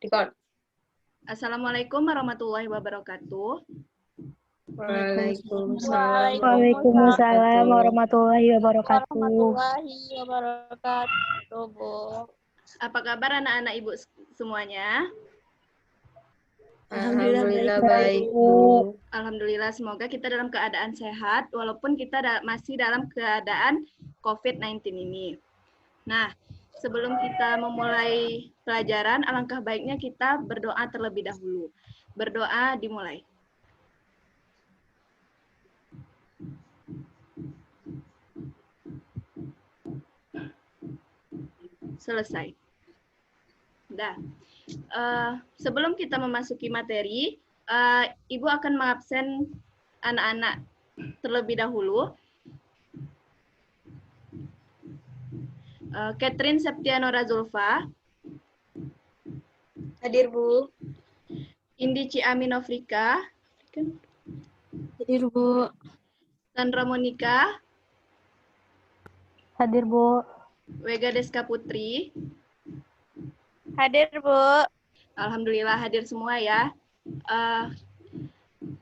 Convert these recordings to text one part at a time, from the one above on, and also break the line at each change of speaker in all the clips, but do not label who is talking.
Record.
Assalamualaikum warahmatullahi wabarakatuh.
Waalaikumsalam warahmatullahi wabarakatuh.
Bu.
Apa kabar anak-anak Ibu semuanya?
Alhamdulillah baik, Bu.
Alhamdulillah, semoga kita dalam keadaan sehat walaupun kita masih dalam keadaan COVID-19 ini. Nah, sebelum kita memulai pelajaran, alangkah baiknya kita berdoa terlebih dahulu. Berdoa dimulai. Selesai. Dah. Sebelum kita memasuki materi, Ibu akan mengabsen anak-anak terlebih dahulu. Catherine Septiano Razulfa.
Hadir, Bu.
Indi Ciaminofrika.
Hadir, Bu.
Sandra Monika.
Hadir, Bu.
Wega Deska Putri.
Hadir, Bu.
Alhamdulillah hadir semua ya.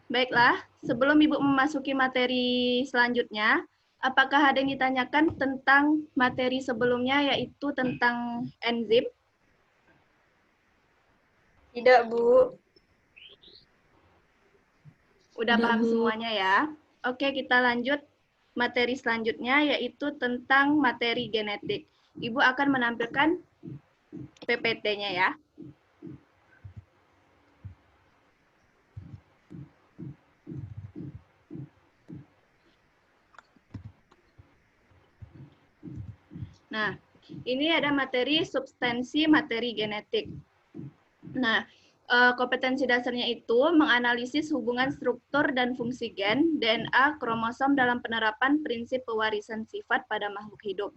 Baiklah, sebelum Ibu memasuki materi selanjutnya, apakah ada yang ditanyakan tentang materi sebelumnya, yaitu tentang enzim?
Tidak, Bu.
Udah
Tidak,
paham
Bu.
semuanya ya? Oke, kita lanjut materi selanjutnya, yaitu tentang materi genetik. Ibu akan menampilkan PPT-nya ya. Nah, ini ada materi substansi materi genetik. Nah, kompetensi dasarnya itu menganalisis hubungan struktur dan fungsi gen, DNA, kromosom dalam penerapan prinsip pewarisan sifat pada makhluk hidup.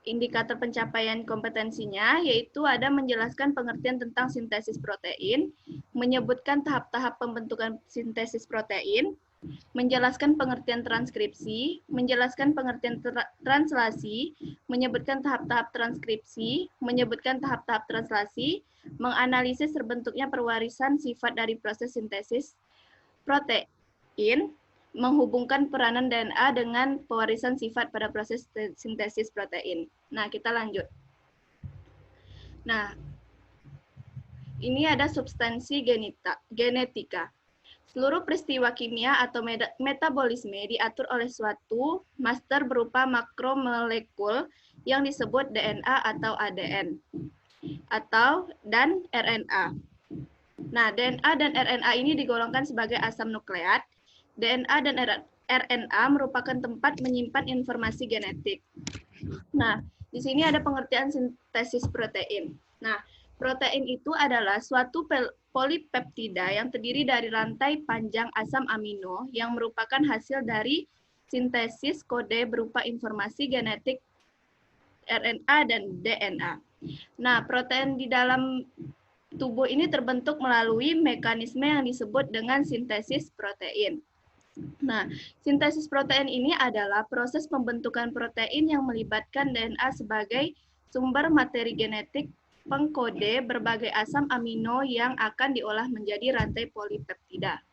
Indikator pencapaian kompetensinya yaitu ada menjelaskan pengertian tentang sintesis protein, menyebutkan tahap-tahap pembentukan sintesis protein, menjelaskan pengertian transkripsi, menjelaskan pengertian translasi, menyebutkan tahap-tahap transkripsi, menyebutkan tahap-tahap translasi, menganalisis terbentuknya perwarisan sifat dari proses sintesis protein, menghubungkan peranan DNA dengan pewarisan sifat pada proses sintesis protein. Nah, kita lanjut. Nah, ini ada substansi genetika. Seluruh peristiwa kimia atau metabolisme diatur oleh suatu master berupa makromolekul yang disebut DNA atau ADN dan RNA. Nah, DNA dan RNA ini digolongkan sebagai asam nukleat. DNA dan RNA merupakan tempat menyimpan informasi genetik. Nah, di sini ada pengertian sintesis protein. Nah, protein itu adalah suatu polipeptida yang terdiri dari rantai panjang asam amino yang merupakan hasil dari sintesis kode berupa informasi genetik RNA dan DNA. Nah, protein di dalam tubuh ini terbentuk melalui mekanisme yang disebut dengan sintesis protein. Nah, sintesis protein ini adalah proses pembentukan protein yang melibatkan DNA sebagai sumber materi genetik pengkode berbagai asam amino yang akan diolah menjadi rantai polipeptida.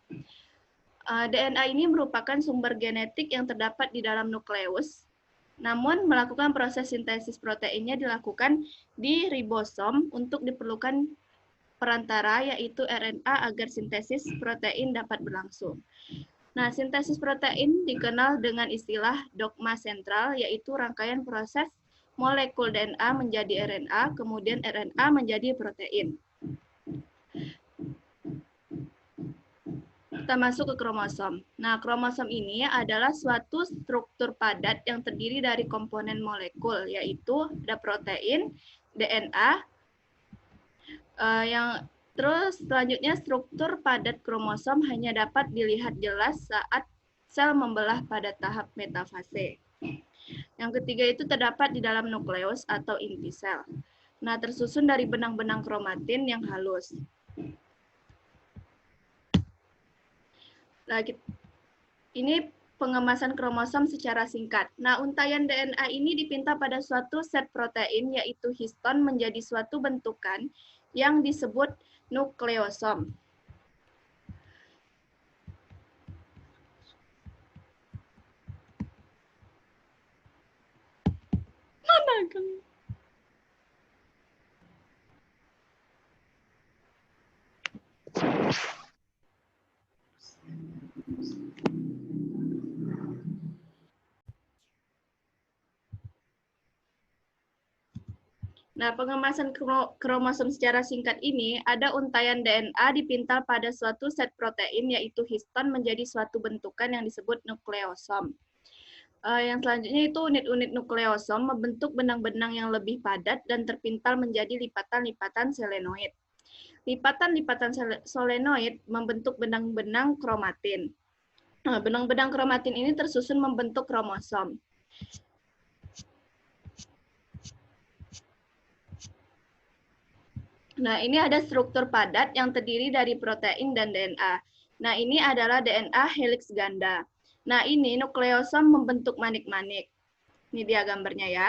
DNA ini merupakan sumber genetik yang terdapat di dalam nukleus, namun melakukan proses sintesis proteinnya dilakukan di ribosom untuk diperlukan perantara yaitu RNA agar sintesis protein dapat berlangsung. Nah, sintesis protein dikenal dengan istilah dogma sentral, yaitu rangkaian proses molekul DNA menjadi RNA, kemudian RNA menjadi protein. Kita masuk ke kromosom. Nah, kromosom ini adalah suatu struktur padat yang terdiri dari komponen molekul, yaitu ada protein, DNA, terus selanjutnya struktur padat kromosom hanya dapat dilihat jelas saat sel membelah pada tahap metafase. Yang ketiga itu terdapat di dalam nukleus atau inti sel. Nah, tersusun dari benang-benang kromatin yang halus. Nah, ini pengemasan kromosom secara singkat. Nah, untaian DNA ini dipinta pada suatu set protein, yaitu histon, menjadi suatu bentukan yang disebut nukleosom. Mana kamu? Nah, pengemasan kromosom secara singkat ini, ada untaian DNA dipintal pada suatu set protein, yaitu histon, menjadi suatu bentukan yang disebut nukleosom. Yang selanjutnya itu unit-unit nukleosom membentuk benang-benang yang lebih padat dan terpintal menjadi lipatan-lipatan selenoid. Lipatan-lipatan solenoid membentuk benang-benang kromatin. Benang-benang kromatin ini tersusun membentuk kromosom. Nah, ini ada struktur padat yang terdiri dari protein dan DNA. Nah, ini adalah DNA helix ganda. Nah, ini nukleosom membentuk manik-manik. Ini dia gambarnya ya.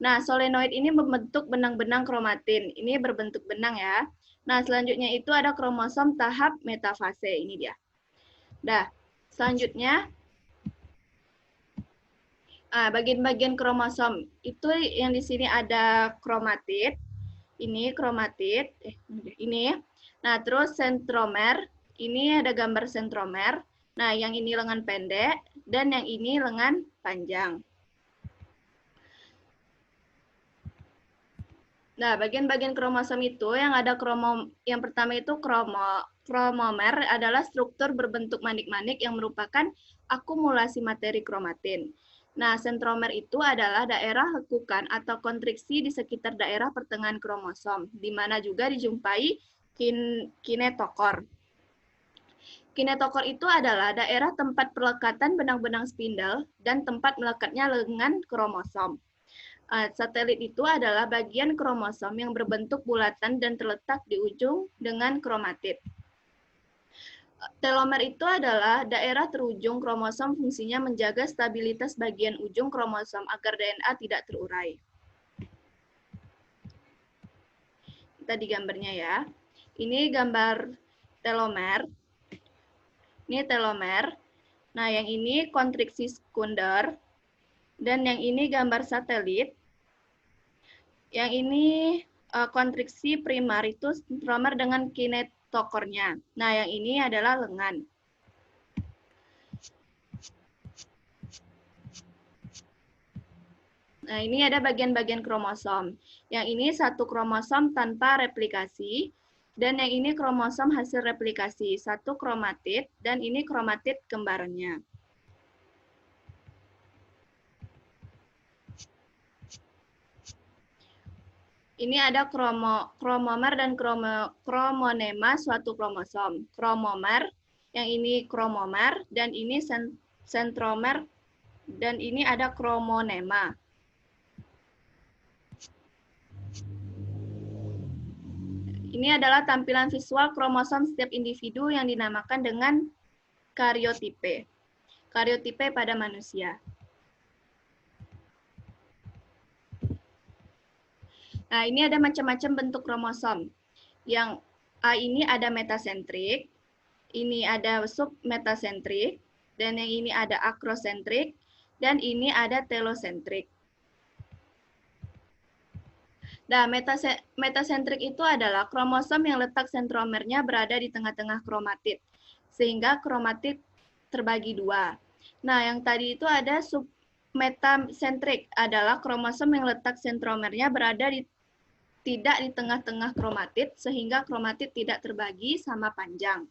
Nah, solenoid ini membentuk benang-benang kromatin. Ini berbentuk benang ya. Nah, selanjutnya itu ada kromosom tahap metafase. Ini dia. Nah, selanjutnya bagian-bagian kromosom itu yang di sini ada kromatid. Ini kromatid, ini. Nah, terus sentromer, ini ada gambar sentromer. Nah, yang ini lengan pendek, dan yang ini lengan panjang. Nah, bagian-bagian kromosom itu yang ada yang pertama itu kromomer adalah struktur berbentuk manik-manik yang merupakan akumulasi materi kromatin. Nah, sentromer itu adalah daerah lekukan atau kontriksi di sekitar daerah pertengahan kromosom, di mana juga dijumpai kinetokor. Kinetokor itu adalah daerah tempat pelekatan benang-benang spindle dan tempat melekatnya lengan kromosom. Satelit itu adalah bagian kromosom yang berbentuk bulatan dan terletak di ujung dengan kromatid. Telomer itu adalah daerah terujung kromosom, fungsinya menjaga stabilitas bagian ujung kromosom agar DNA tidak terurai. Tadi gambarnya ya. Ini gambar telomer. Ini telomer. Nah, yang ini kontriksi sekunder. Dan yang ini gambar satelit. Yang ini kontriksi primar itu sentromer dengan kinetokornya. Nah, yang ini adalah lengan. Nah, ini ada bagian-bagian kromosom. Yang ini satu kromosom tanpa replikasi, dan yang ini kromosom hasil replikasi, satu kromatid, dan ini kromatid kembarannya. Ini ada kromomer dan kromonema suatu kromosom. Kromomer, yang ini kromomer, dan ini sentromer, dan ini ada kromonema. Ini adalah tampilan visual kromosom setiap individu yang dinamakan dengan karyotipe. Karyotipe pada manusia. Nah, ini ada macam-macam bentuk kromosom. Yang A ini ada metasentrik, ini ada submetasentrik, dan yang ini ada akrosentrik, dan ini ada telosentrik. Nah, metasentrik itu adalah kromosom yang letak sentromernya berada di tengah-tengah kromatid, sehingga kromatid terbagi dua. Nah, yang tadi itu ada submetasentrik, adalah kromosom yang letak sentromernya berada tidak di tengah-tengah kromatid, sehingga kromatid tidak terbagi sama panjang.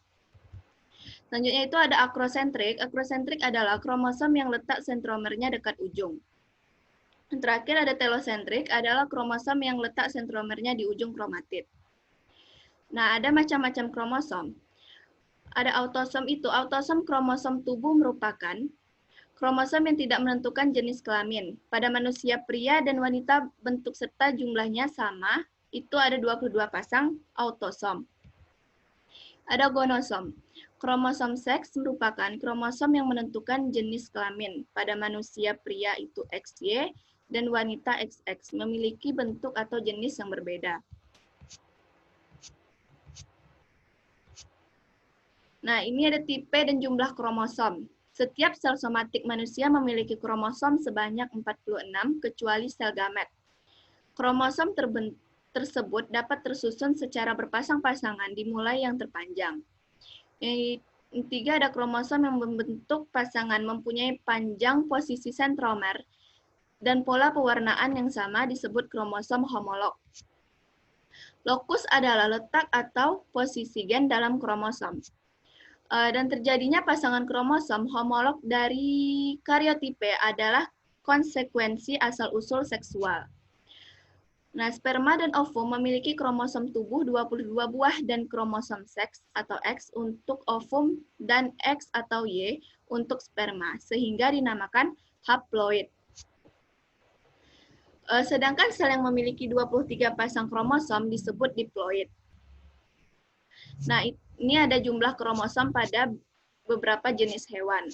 Selanjutnya itu ada akrosentrik. Akrosentrik adalah kromosom yang letak sentromernya dekat ujung. Yang terakhir ada telosentrik, adalah kromosom yang letak sentromernya di ujung kromatid. Nah, ada macam-macam kromosom. Ada autosom itu. Autosom kromosom tubuh merupakan kromosom yang tidak menentukan jenis kelamin. Pada manusia pria dan wanita bentuk serta jumlahnya sama, itu ada 22 pasang autosom. Ada gonosom. Kromosom seks merupakan kromosom yang menentukan jenis kelamin. Pada manusia pria itu XY dan wanita XX, memiliki bentuk atau jenis yang berbeda. Nah, ini ada tipe dan jumlah kromosom. Setiap sel somatik manusia memiliki kromosom sebanyak 46 kecuali sel gamet. Kromosom tersebut dapat tersusun secara berpasang-pasangan dimulai yang terpanjang. Yang ketiga ada kromosom yang membentuk pasangan mempunyai panjang posisi sentromer dan pola pewarnaan yang sama disebut kromosom homolog. Lokus adalah letak atau posisi gen dalam kromosom. Dan terjadinya pasangan kromosom homolog dari karyotipe adalah konsekuensi asal-usul seksual. Nah, sperma dan ovum memiliki kromosom tubuh 22 buah dan kromosom seks atau X untuk ovum dan X atau Y untuk sperma, sehingga dinamakan haploid. Sedangkan sel yang memiliki 23 pasang kromosom disebut diploid. Nah, ini ada jumlah kromosom pada beberapa jenis hewan.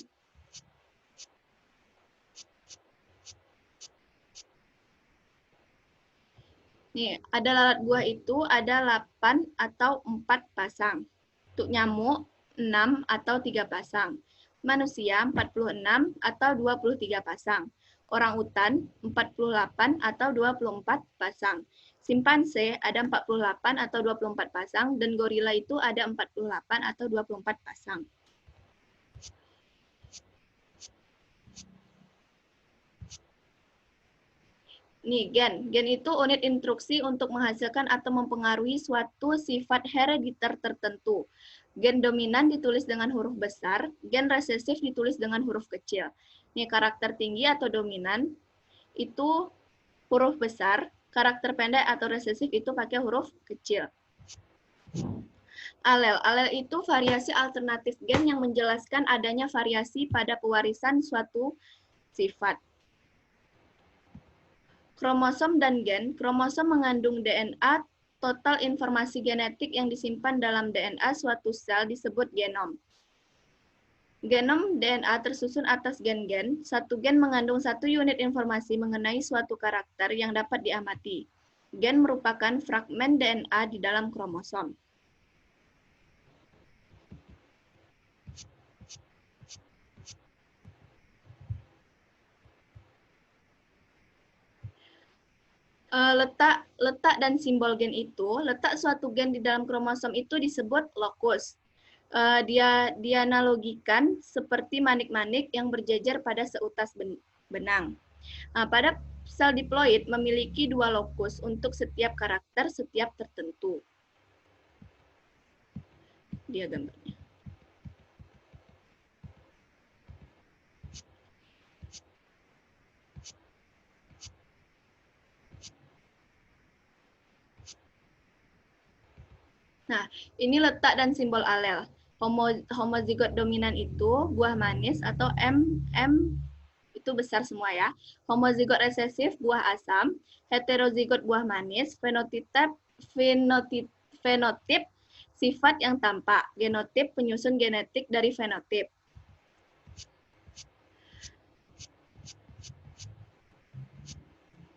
Nih, ada lalat buah itu ada 8 atau 4 pasang. Untuk nyamuk, 6 atau 3 pasang. Manusia, 46 atau 23 pasang. Orang-utan, 48 atau 24 pasang. Simpanse ada 48 atau 24 pasang, dan gorila itu ada 48 atau 24 pasang. Nih, gen. Gen itu unit instruksi untuk menghasilkan atau mempengaruhi suatu sifat herediter tertentu. Gen dominan ditulis dengan huruf besar, gen resesif ditulis dengan huruf kecil. Nih, karakter tinggi atau dominan itu huruf besar, karakter pendek atau resesif itu pakai huruf kecil. Alel. Alel itu variasi alternatif gen yang menjelaskan adanya variasi pada pewarisan suatu sifat. Kromosom dan gen. Kromosom mengandung DNA, total informasi genetik yang disimpan dalam DNA suatu sel disebut genom. Genom DNA tersusun atas gen-gen. Satu gen mengandung satu unit informasi mengenai suatu karakter yang dapat diamati. Gen merupakan fragmen DNA di dalam kromosom. Letak dan simbol gen itu, letak suatu gen di dalam kromosom itu disebut lokus. Dia dianalogikan seperti manik-manik yang berjejer pada seutas benang. Pada sel diploid memiliki 2 lokus untuk setiap karakter setiap tertentu. Dia gambarnya. Nah, ini letak dan simbol alel. Homozigot dominan itu buah manis atau M itu besar semua ya. Homozigot resesif buah asam, heterozigot buah manis, fenotip sifat yang tampak, genotip penyusun genetik dari fenotip.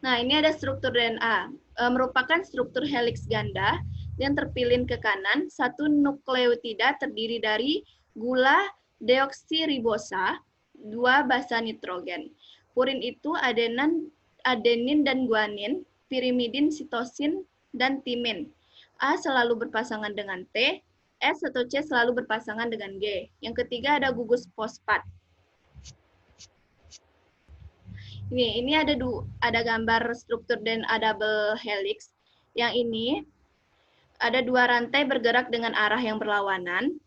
Nah, ini ada struktur DNA, merupakan struktur heliks ganda yang terpilin ke kanan. Satu nukleotida terdiri dari gula deoksiribosa, 2 basa nitrogen. Purin itu adenin dan guanin, pirimidin, sitosin, dan timin. A selalu berpasangan dengan T, S atau C selalu berpasangan dengan G. Yang ketiga ada gugus fosfat. Ini ada gambar struktur DNA double helix. Yang ini ada 2 rantai bergerak dengan arah yang berlawanan.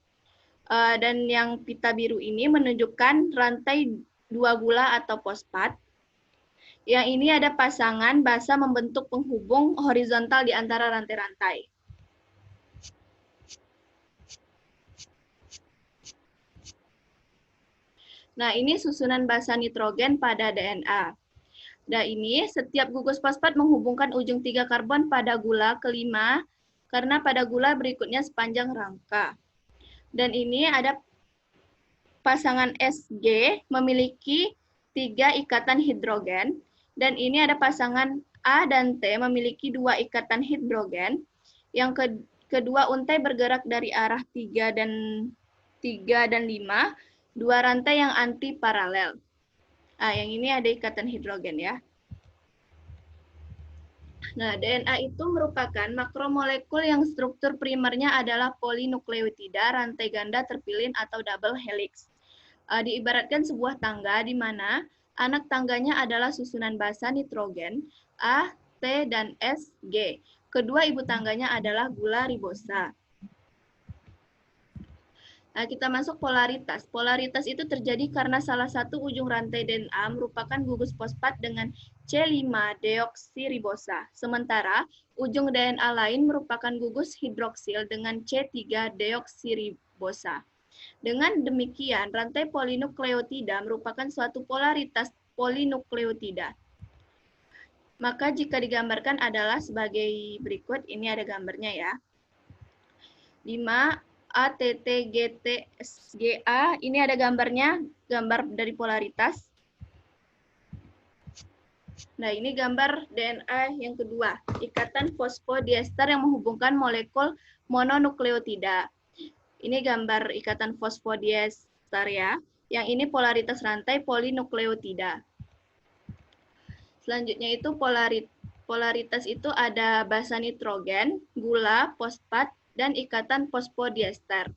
Dan yang pita biru ini menunjukkan rantai 2 gula atau fosfat. Yang ini ada pasangan basa membentuk penghubung horizontal di antara rantai-rantai. Nah, ini susunan basa nitrogen pada DNA. Nah, ini setiap gugus fosfat menghubungkan ujung 3 karbon pada gula kelima, karena pada gula berikutnya sepanjang rangka. Dan ini ada pasangan SG memiliki 3 ikatan hidrogen, dan ini ada pasangan A dan T memiliki 2 ikatan hidrogen. Yang kedua untai bergerak dari arah 3 dan 3, dan 5, dua rantai yang anti paralel. Nah, yang ini ada ikatan hidrogen ya. Nah, DNA itu merupakan makromolekul yang struktur primernya adalah polinukleotida, rantai ganda terpilin atau double helix. Diibaratkan sebuah tangga di mana anak tangganya adalah susunan basa nitrogen A, T, dan S, G. Kedua ibu tangganya adalah gula ribosa. Nah, kita masuk polaritas. Polaritas itu terjadi karena salah satu ujung rantai DNA merupakan gugus fosfat dengan C5-deoksiribosa. Sementara ujung DNA lain merupakan gugus hidroksil dengan C3-deoksiribosa. Dengan demikian, rantai polinukleotida merupakan suatu polaritas polinukleotida. Maka jika digambarkan adalah sebagai berikut, ini ada gambarnya ya. 5 ATTGTSGA, ini ada gambarnya, gambar dari polaritas. Nah, ini gambar DNA yang kedua, ikatan fosfodiester yang menghubungkan molekul mononukleotida. Ini gambar ikatan fosfodiester ya, yang ini polaritas rantai polinukleotida. Selanjutnya itu polaritas itu ada basa nitrogen, gula, fosfat, dan ikatan fosfodiester.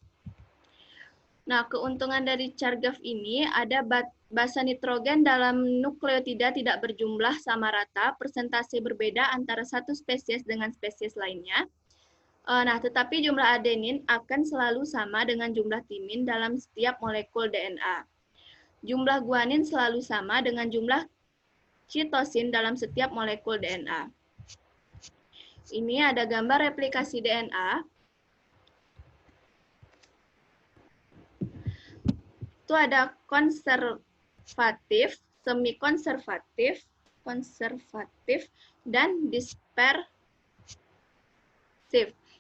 Nah, keuntungan dari Chargaff ini ada basa nitrogen dalam nukleotida tidak berjumlah sama rata, persentase berbeda antara satu spesies dengan spesies lainnya. Nah, tetapi jumlah adenin akan selalu sama dengan jumlah timin dalam setiap molekul DNA. Jumlah guanin selalu sama dengan jumlah citosin dalam setiap molekul DNA. Ini ada gambar replikasi DNA. Itu ada konservatif, semi-konservatif, konservatif, dan dispersif.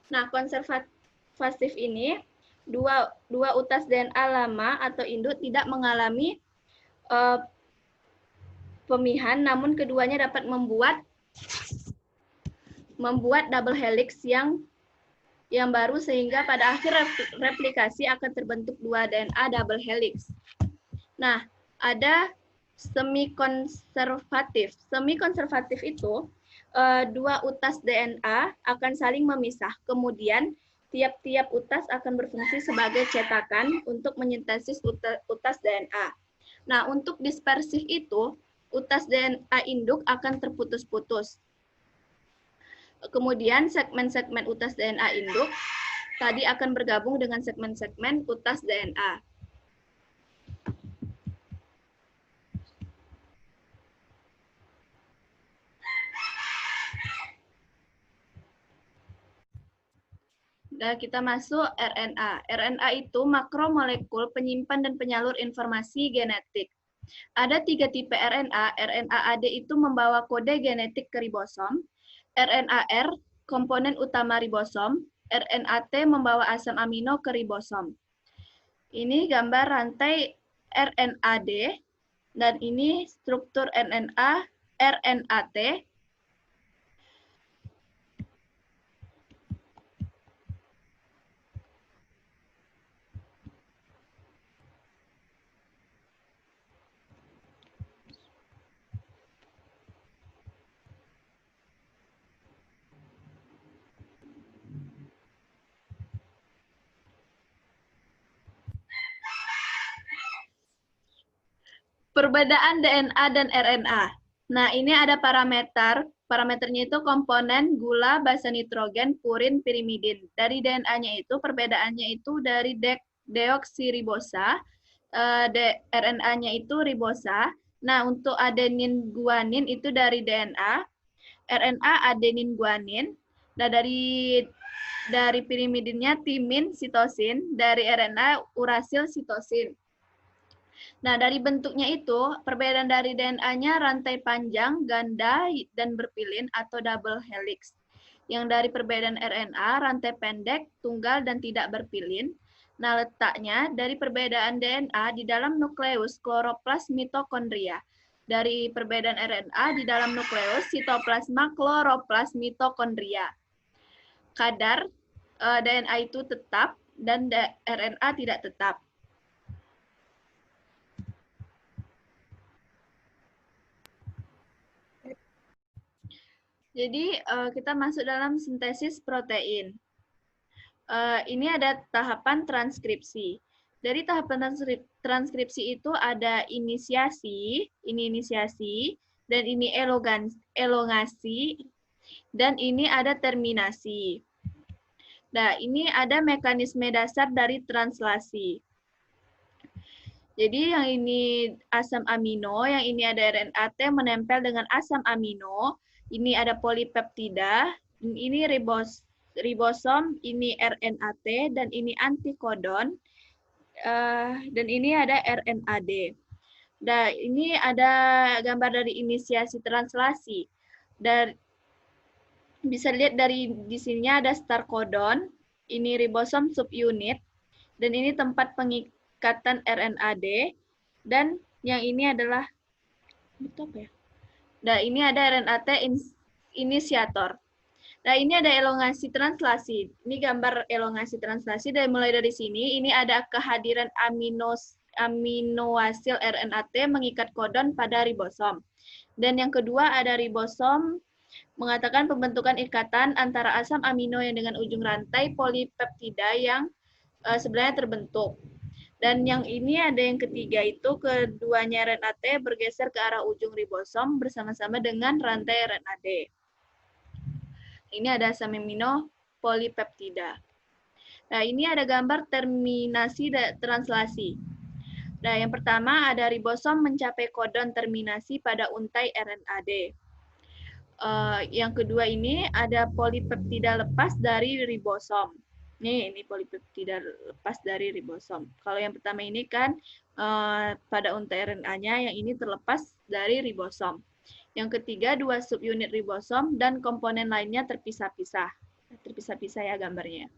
Nah, konservatif ini dua utas DNA lama atau induk tidak mengalami pemihan, namun keduanya dapat membuat double helix yang baru sehingga pada akhir replikasi akan terbentuk dua DNA double helix. Nah, ada semi-konservatif. Semi-konservatif itu dua utas DNA akan saling memisah. Kemudian tiap-tiap utas akan berfungsi sebagai cetakan untuk menyintesis utas DNA. Nah, untuk dispersif itu utas DNA induk akan terputus-putus. Kemudian segmen-segmen utas DNA induk tadi akan bergabung dengan segmen-segmen utas DNA. Nah, kita masuk RNA. RNA itu makromolekul penyimpan dan penyalur informasi genetik. Ada 3 tipe RNA. RNA-AD itu membawa kode genetik ke ribosom. RNA-R, komponen utama ribosom. RNA-T membawa asam amino ke ribosom. Ini gambar rantai RNA-D, dan ini struktur RNA, RNA-T. Perbedaan DNA dan RNA. Nah, ini ada parameter. Parameternya itu komponen gula, basa nitrogen, purin, pirimidin. Dari DNA-nya itu, perbedaannya itu dari deoksiribosa, RNA-nya itu ribosa. Nah, untuk adenin guanin itu dari DNA, RNA adenin guanin. Nah, dari pirimidinnya timin, sitosin, dari RNA urasil, sitosin. Nah, dari bentuknya itu, perbedaan dari DNA-nya rantai panjang, ganda, dan berpilin atau double helix. Yang dari perbedaan RNA, rantai pendek, tunggal, dan tidak berpilin. Nah, letaknya dari perbedaan DNA di dalam nukleus kloroplas mitokondria. Dari perbedaan RNA di dalam nukleus sitoplasma kloroplas mitokondria. Kadar DNA itu tetap dan RNA tidak tetap. Jadi kita masuk dalam sintesis protein. Ini ada tahapan transkripsi. Dari tahapan transkripsi itu ada inisiasi, ini inisiasi, dan ini elongasi, dan ini ada terminasi. Nah, ini ada mekanisme dasar dari translasi. Jadi yang ini asam amino, yang ini ada RNA-T menempel dengan asam amino, ini ada polipeptida, ini ribosom, ini RNA-T, dan ini antikodon, dan ini ada RNA-D. Nah, ini ada gambar dari inisiasi translasi. Dan bisa lihat dari di sininya ada start codon, ini ribosom subunit, dan ini tempat pengikatan RNA-D, dan yang ini adalah Nah, ini ada RNA-T inisiator. Nah, ini ada elongasi translasi. Ini gambar elongasi translasi, dan mulai dari sini, ini ada kehadiran aminoasil RNA-T mengikat kodon pada ribosom. Dan yang kedua ada ribosom mengatakan pembentukan ikatan antara asam amino yang dengan ujung rantai polipeptida yang sebenarnya terbentuk. Dan yang ini ada yang ketiga itu keduanya RNA-T bergeser ke arah ujung ribosom bersama-sama dengan rantai RNA-D. Ini ada asam amino polipeptida. Nah, ini ada gambar terminasi translasi. Nah, yang pertama ada ribosom mencapai kodon terminasi pada untai RNA-D. Yang kedua ini ada polipeptida lepas dari ribosom. Ini polipeptida lepas dari ribosom. Kalau yang pertama ini kan pada untai RNA-nya, yang ini terlepas dari ribosom. Yang ketiga, 2 subunit ribosom dan komponen lainnya terpisah-pisah. Terpisah-pisah ya gambarnya.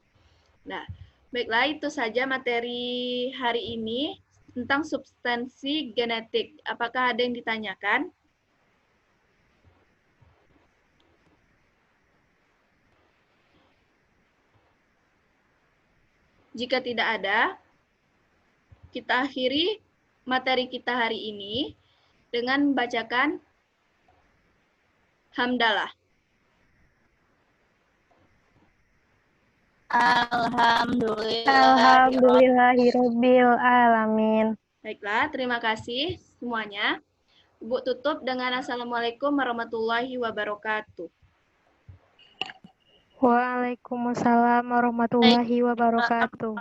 Nah, baiklah itu saja materi hari ini tentang substansi genetik. Apakah ada yang ditanyakan? Jika tidak ada, kita akhiri materi kita hari ini dengan membacakan hamdalah.
Alhamdulillahirabbil alamin.
Baiklah, terima kasih semuanya. Ibu tutup dengan Assalamualaikum warahmatullahi wabarakatuh.
Waalaikumsalam warahmatullahi wabarakatuh.